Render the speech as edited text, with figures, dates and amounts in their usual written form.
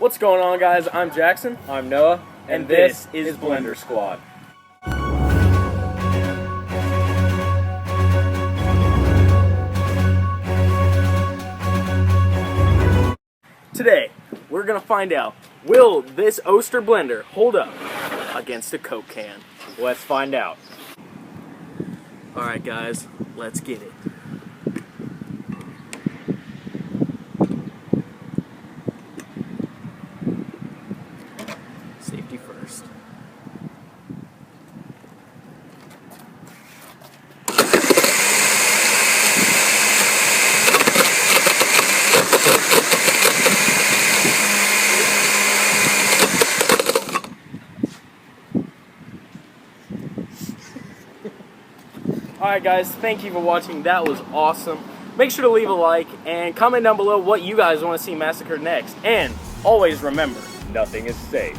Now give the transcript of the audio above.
What's going on, guys? I'm Jackson. I'm Noah, And this is Blender Squad. Today, we're going to find out, will this Oster blender hold up against a Coke can? Let's find out. Alright guys, let's get it. Safety first. Alright guys, thank you for watching. That was awesome. Make sure to leave a like and comment down below what you guys want to see massacred next. And always remember, Nothing is safe.